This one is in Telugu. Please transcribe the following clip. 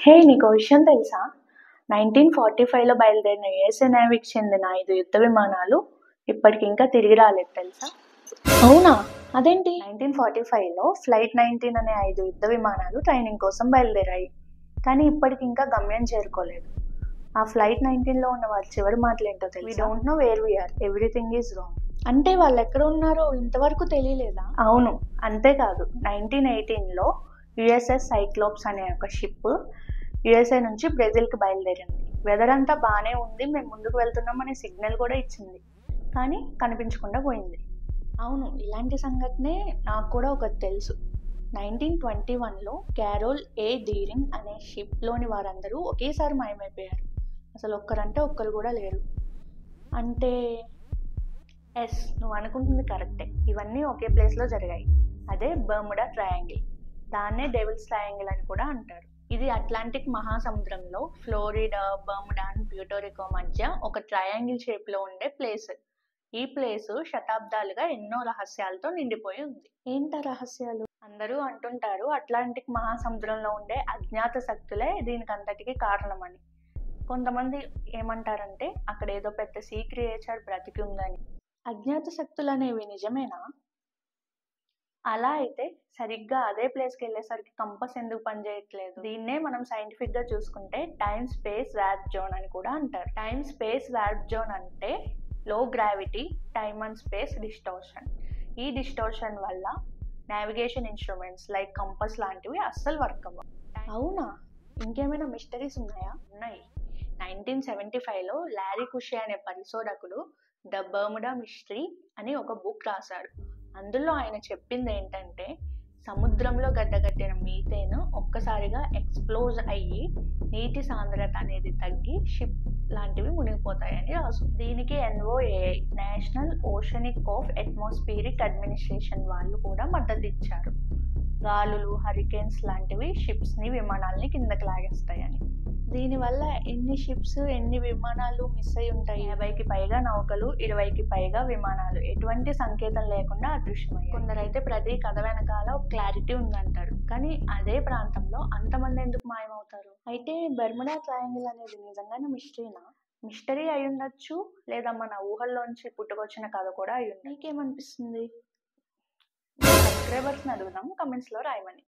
హే! నీకో విషయం తెలుసా? 1945లో బయలుదేరిన యూఎస్ఏ నేవీకి చెందిన 5 యుద్ధ విమానాలు ఇప్పటికింకా తిరిగి రాలేదు తెలుసా? అవునా? అదేంటి? 1945లో ఫ్లైట్ 19 అనే 5 యుద్ధ విమానాలు ట్రైనింగ్ కోసం బయలుదేరాయి. కానీ ఇప్పటికింకా గమ్యం చేరుకోలేదు. ఆ ఫ్లైట్ 19లో ఉన్న వారి చివరి మాటలేంటో తెలుసా? "We don't know where we are. Everything is wrong." అంటే వాళ్ళెక్కడ ఉన్నారో ఇంతవరకు తెలియలేదా? అవును. అంతేకాదు 1918లో యుఎస్ఎస్ సైక్లోప్స్ అనే ఒక షిప్ యుఎస్ఏ నుంచి బ్రెజిల్కి బయలుదేరింది. వెదర్ అంతా బాగానే ఉంది, మేము ముందుకు వెళ్తున్నాం అనే సిగ్నల్ కూడా ఇచ్చింది. కానీ కనిపించకుండా పోయింది. అవును, ఇలాంటి సంఘటనే నాకు కూడా ఒకటి తెలుసు. 1921లో క్యారోల్ ఏ డీరింగ్ అనే షిప్లోని వారందరూ ఒకేసారి మాయమైపోయారు. అసలు ఒక్కరంటే ఒక్కరు కూడా లేరు. అంటే ఎస్, నువ్వు అనుకుంటుంది కరెక్టే. ఇవన్నీ ఒకే ప్లేస్లో జరిగాయి. అదే బర్ముడా ట్రయాంగిల్. దాన్నే డెవిల్స్ ట్రయాంగిల్ అని కూడా అంటారు. ఇది అట్లాంటిక్ మహాసముద్రంలో ఫ్లోరిడా, బర్ముడా అండ్ ప్యూటోరికో మధ్య ఒక ట్రయాంగిల్ షేప్లో ఉండే ప్లేస్. ఈ ప్లేస్ శతాబ్దాలుగా ఎన్నో రహస్యాలతో నిండిపోయి ఉంది. ఏంటా రహస్యాలు? అందరూ అంటుంటారు అట్లాంటిక్ మహాసముద్రంలో ఉండే అజ్ఞాత శక్తులే దీనికి అంతటికీ కారణమని. కొంతమంది ఏమంటారంటే అక్కడ ఏదో పెద్ద సీ క్రియేచర్ బ్రతికి ఉందని. అజ్ఞాత శక్తులు అనేవి నిజమేనా? అలా అయితే సరిగ్గా అదే ప్లేస్కి వెళ్ళేసరికి కంపస్ ఎందుకు పనిచేయట్లేదు? దీన్నే మనం సైంటిఫిక్ గా చూసుకుంటే టైమ్ స్పేస్ వార్ప్ జోన్ అని కూడా అంటారు. టైమ్ స్పేస్ వార్ప్ జోన్ అంటే లో gravity time and space distortion. ఈ డిస్టోర్షన్ వల్ల నావిగేషన్ ఇన్స్ట్రుమెంట్స్ లైక్ కంపస్ లాంటివి అస్సలు వర్క్ అవ్వవు. అవునా? ఇంకేమైనా మిస్టరీస్ ఉన్నాయా? ఉన్నాయి. 1975లో లారీ కుషే అనే పరిశోధకుడు ద బర్ముడా మిస్టరీ అని ఒక బుక్ రాశాడు. అందులో ఆయన చెప్పింది ఏంటంటే సముద్రంలో గడ్డగట్టిన మీథేన్ ఒక్కసారిగా ఎక్స్ప్లోజ్ అయ్యి నీటి సాంద్రత అనేది తగ్గి షిప్ లాంటివి మునిగిపోతాయని రాసు. దీనికి NOAA national oceanic of atmospheric administration వాళ్ళు కూడా మద్దతు ఇచ్చారు. గాలులు, హరికేన్స్ లాంటివి షిప్స్ని, విమానాలని కిందకి లాగేస్తాయని. దీనివల్ల ఎన్ని షిప్స్, ఎన్ని విమానాలు మిస్ అయి ఉంటాయి? 50కి పైగా నౌకలు, 20కి పైగా విమానాలు ఎటువంటి సంకేతం లేకుండా అదృశ్యమయ్యాయి. కొందరైతే ప్రతి కథ వెనకాల ఒక క్లారిటీ ఉందంటారు. కానీ అదే ప్రాంతంలో అంతమంది ఎందుకు మాయమవుతారు? అయితే బర్ముడా ట్రయాంగిల్ అనేది నిజంగానే మిస్టరీనా? మిస్టరీ అయి ఉండొచ్చు, లేదా మన ఊహల్లోంచి పుట్టుకొచ్చిన కథ కూడా అయి ఉండొచ్చు. నీకేమనిపిస్తుంది? సబ్స్క్రైబర్స్ని అడుగుదాం, కమెంట్స్లో రాయమని.